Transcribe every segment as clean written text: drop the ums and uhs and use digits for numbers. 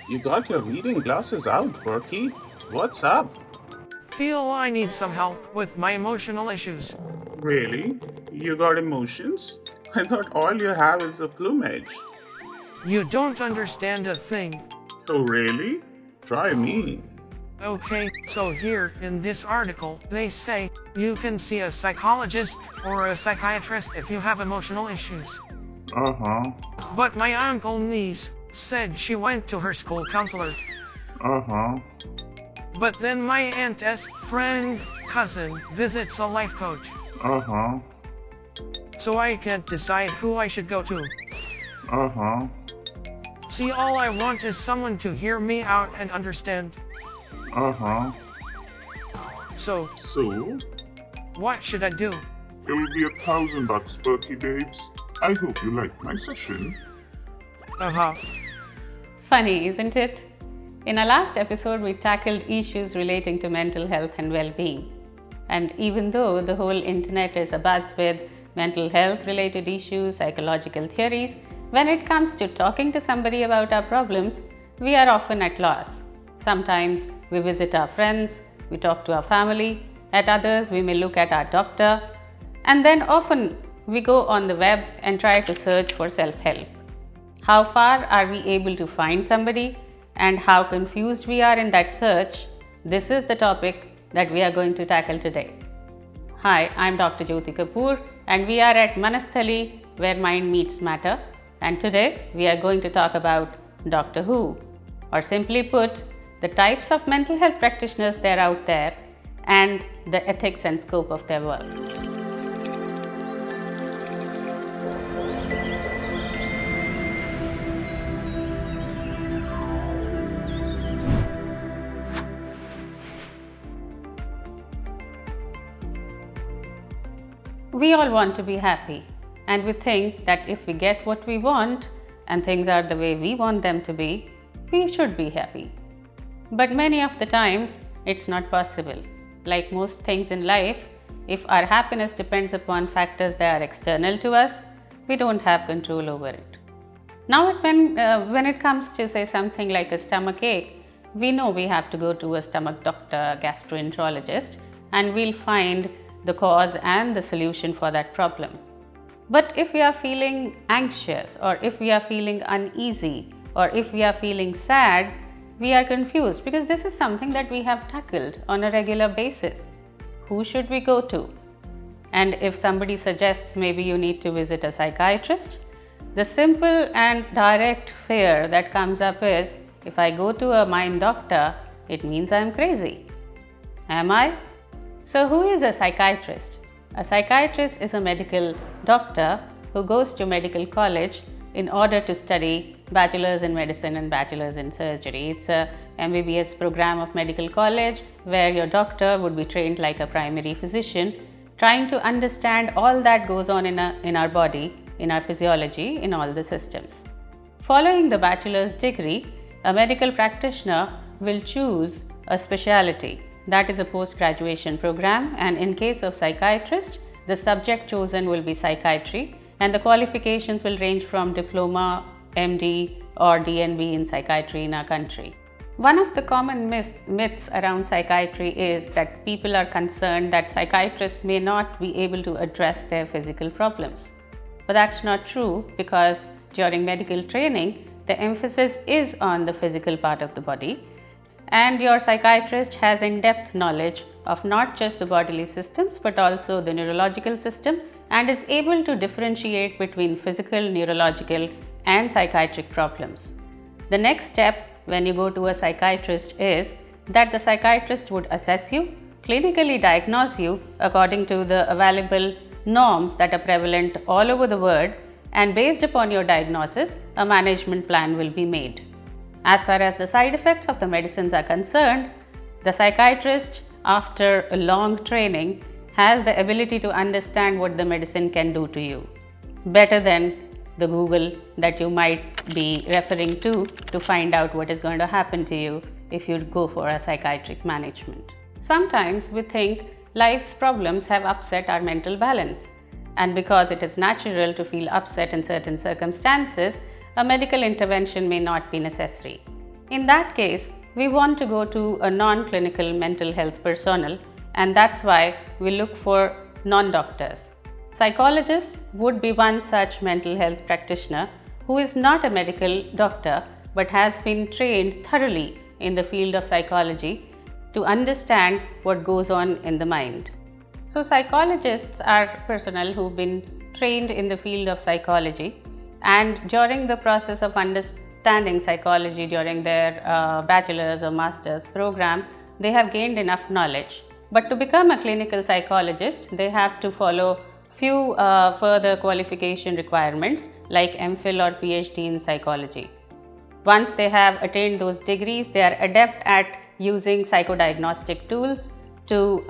You got your reading glasses out, Berkey. What's up? Feel I need some help with my emotional issues. Really? You got emotions? I thought all you have is a plumage. You don't understand a thing. Oh, really? Try me. Okay, so here in this article, they say you can see a psychologist or a psychiatrist if you have emotional issues. Uh-huh. But my uncle niece said she went to her school counselor. Uh-huh. But then my aunt's friend, cousin, visits a life coach. Uh-huh. So I can't decide who I should go to. Uh-huh. See, all I want is someone to hear me out and understand. Uh-huh. So, So? what should I do? It will be $1,000, Berkey babes. I hope you like my session. Uh-huh. Funny, isn't it? In our last episode, we tackled issues relating to mental health and well-being. And even though the whole internet is abuzz with mental health related issues, psychological theories, when it comes to talking to somebody about our problems, we are often at loss. Sometimes we visit our friends, we talk to our family, at others we may look at our doctor, and then often we go on the web and try to search for self-help. How far are we able to find somebody and how confused we are in that search? This is the topic that we are going to tackle today. Hi, I'm Dr. Jyoti Kapoor and we are at Manasthali where mind meets matter, and today we are going to talk about Doctor Who, or simply put, the types of mental health practitioners there out there and the ethics and scope of their work. We all want to be happy, and we think that if we get what we want and things are the way we want them to be, we should be happy. But many of the times, it's not possible. Like most things in life, if our happiness depends upon factors that are external to us, we don't have control over it. Now, when it comes to say something like a stomach ache, we know we have to go to a stomach doctor, gastroenterologist, and we'll find the cause and the solution for that problem. But if we are feeling anxious, or if we are feeling uneasy, or if we are feeling sad, we are confused because this is something that we have tackled on a regular basis. Who should we go to? And if somebody suggests maybe you need to visit a psychiatrist, the simple and direct fear that comes up is, if I go to a mind doctor, it means I'm crazy. Am I? So who is a psychiatrist? A psychiatrist is a medical doctor who goes to medical college in order to study bachelor's in medicine and bachelor's in surgery. It's a MBBS program of medical college where your doctor would be trained like a primary physician, trying to understand all that goes on in our body, in our physiology, in all the systems. Following the bachelor's degree, a medical practitioner will choose a specialty. That is a post-graduation program, and in case of psychiatrist, the subject chosen will be psychiatry, and the qualifications will range from diploma, MD or DNB in psychiatry in our country. One of the common myths around psychiatry is that people are concerned that psychiatrists may not be able to address their physical problems. But that's not true, because during medical training, the emphasis is on the physical part of the body, and your psychiatrist has in-depth knowledge of not just the bodily systems but also the neurological system, and is able to differentiate between physical, neurological and psychiatric problems. The next step when you go to a psychiatrist is that the psychiatrist would assess you, clinically diagnose you according to the available norms that are prevalent all over the world, and based upon your diagnosis, a management plan will be made. As far as the side effects of the medicines are concerned, the psychiatrist, after a long training, has the ability to understand what the medicine can do to you, better than the Google that you might be referring to find out what is going to happen to you if you go for a psychiatric management. Sometimes we think life's problems have upset our mental balance, and because it is natural to feel upset in certain circumstances, a medical intervention may not be necessary. In that case, we want to go to a non-clinical mental health personnel, and that's why we look for non-doctors. Psychologist would be one such mental health practitioner who is not a medical doctor but has been trained thoroughly in the field of psychology to understand what goes on in the mind. So psychologists are personnel who've been trained in the field of psychology, and during the process of understanding psychology during their bachelor's or master's program, they have gained enough knowledge. But to become a clinical psychologist, they have to follow few further qualification requirements like MPhil or PhD in psychology. Once they have attained those degrees, they are adept at using psychodiagnostic tools to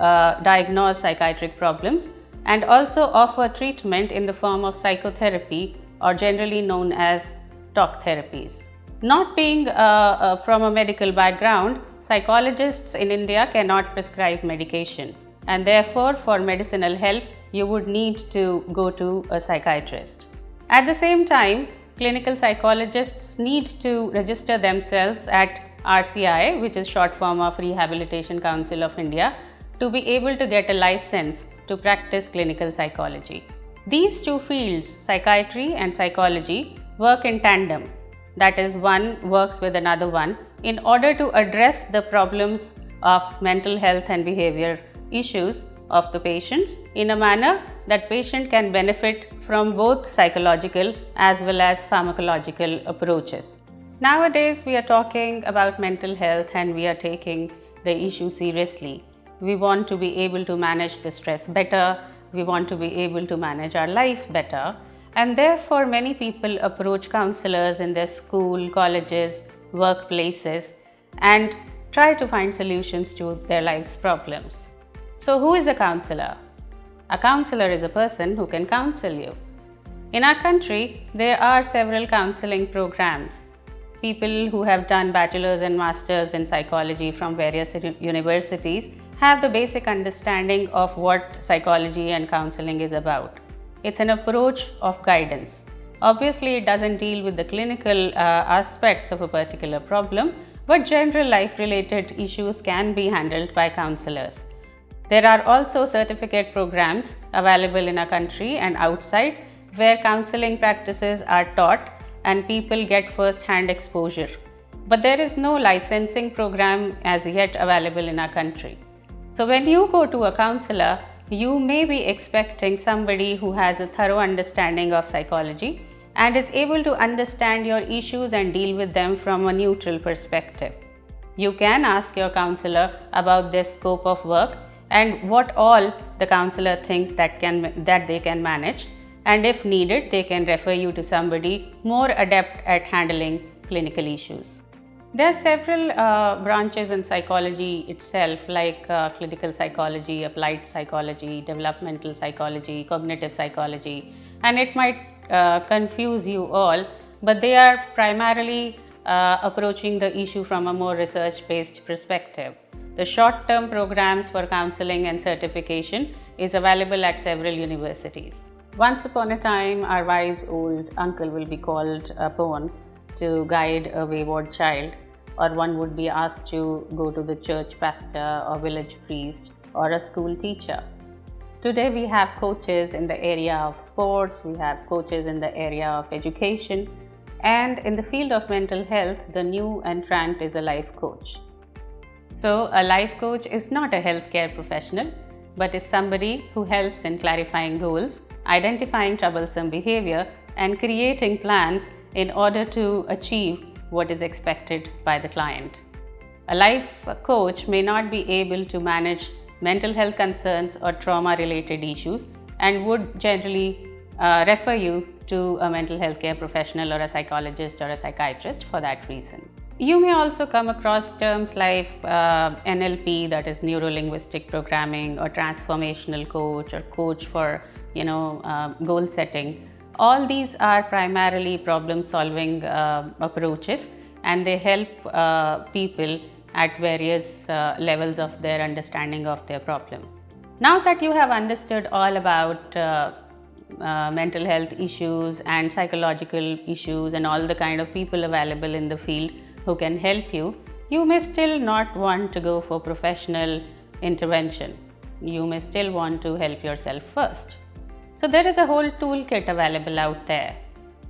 diagnose psychiatric problems and also offer treatment in the form of psychotherapy, or generally known as talk therapies. Not being from a medical background, psychologists in India cannot prescribe medication, and therefore for medicinal help you would need to go to a psychiatrist. At the same time, clinical psychologists need to register themselves at RCI, which is short form of Rehabilitation Council of India, to be able to get a license to practice clinical psychology. These two fields, psychiatry and psychology, work in tandem. That is, one works with another one in order to address the problems of mental health and behavior issues of the patients in a manner that patient can benefit from both psychological as well as pharmacological approaches. Nowadays, we are talking about mental health and we are taking the issue seriously. We want to be able to manage the stress better, we want to be able to manage our life better, and therefore many people approach counselors in their school, colleges, workplaces and try to find solutions to their life's problems. So who is a counselor? A counselor is a person who can counsel you. In our country, there are several counseling programs. People who have done bachelor's and master's in psychology from various universities have the basic understanding of what psychology and counseling is about. It's an approach of guidance. Obviously, it doesn't deal with the clinical aspects of a particular problem, but general life-related issues can be handled by counselors. There are also certificate programs available in our country and outside where counseling practices are taught and people get first-hand exposure. But there is no licensing program as yet available in our country. So when you go to a counselor, you may be expecting somebody who has a thorough understanding of psychology and is able to understand your issues and deal with them from a neutral perspective. You can ask your counselor about their scope of work and what all the counselor thinks that they can manage, and if needed, they can refer you to somebody more adept at handling clinical issues. There are several branches in psychology itself, like clinical psychology, applied psychology, developmental psychology, cognitive psychology, and it might confuse you all, but they are primarily approaching the issue from a more research-based perspective. The short-term programs for counseling and certification is available at several universities. Once upon a time, our wise old uncle will be called upon to guide a wayward child, or one would be asked to go to the church pastor or village priest or a school teacher. Today we have coaches in the area of sports, we have coaches in the area of education, and in the field of mental health, the new entrant is a life coach. So a life coach is not a healthcare professional, but is somebody who helps in clarifying goals, identifying troublesome behavior, and creating plans in order to achieve what is expected by the client. A life coach may not be able to manage mental health concerns or trauma-related issues and would generally refer you to a mental health care professional or a psychologist or a psychiatrist for that reason. You may also come across terms like NLP, that is neuro-linguistic programming, or transformational coach, or coach for goal setting. All these are primarily problem-solving approaches, and they help people at various levels of their understanding of their problem. Now that you have understood all about mental health issues and psychological issues and all the kind of people available in the field, who can help you, you may still not want to go for professional intervention. You may still want to help yourself first. So there is a whole toolkit available out there.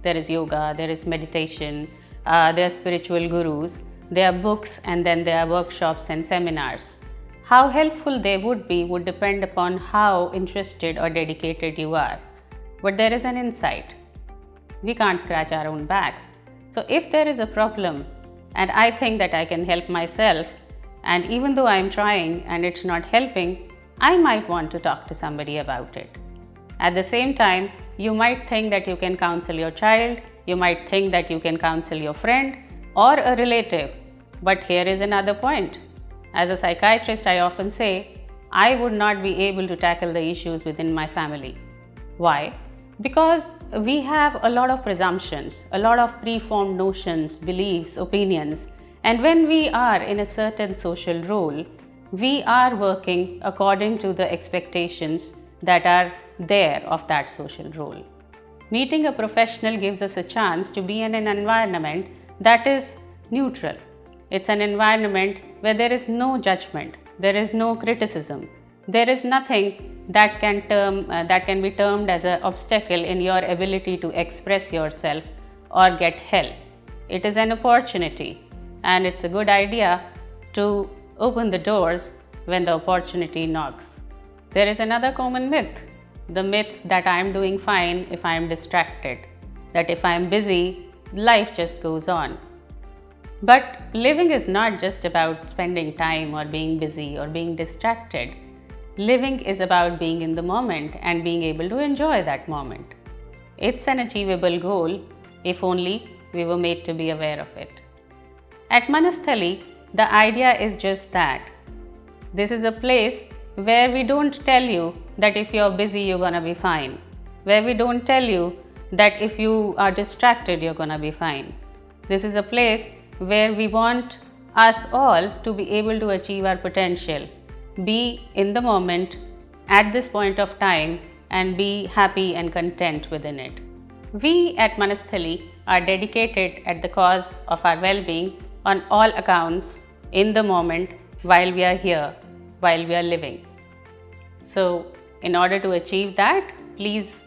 There is yoga, there is meditation, there are spiritual gurus, there are books, and then there are workshops and seminars. How helpful they would be would depend upon how interested or dedicated you are. But there is an insight. We can't scratch our own backs. So if there is a problem and I think that I can help myself, and even though I am trying and it's not helping, I might want to talk to somebody about it. At the same time, you might think that you can counsel your child, you might think that you can counsel your friend or a relative. But here is another point. As a psychiatrist, I often say, I would not be able to tackle the issues within my family. Why? Because we have a lot of presumptions, a lot of preformed notions, beliefs, opinions, and when we are in a certain social role, we are working according to the expectations that are there of that social role. Meeting a professional gives us a chance to be in an environment that is neutral. It's an environment where there is no judgment, there is no criticism, there is nothing that can be termed as an obstacle in your ability to express yourself or get help. It is an opportunity, and it's a good idea to open the doors when the opportunity knocks. There is another common myth, the myth that I am doing fine if I am distracted, that if I am busy, life just goes on. But living is not just about spending time or being busy or being distracted. Living is about being in the moment and being able to enjoy that moment. It's an achievable goal if only we were made to be aware of it. At Manasthali, the idea is just that. This is a place where we don't tell you that if you're busy, you're gonna be fine. Where we don't tell you that if you are distracted, you're gonna be fine. This is a place where we want us all to be able to achieve our potential, be in the moment at this point of time, and be happy and content within it. We at Manasthali are dedicated at the cause of our well-being on all accounts in the moment while we are here, while we are living. So, in order to achieve that, please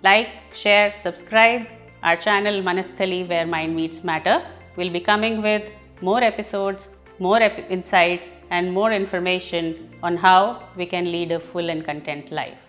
like, share, subscribe. Our channel Manasthali, where mind meets matter, will be coming with more episodes, more insights, and more information on how we can lead a full and content life.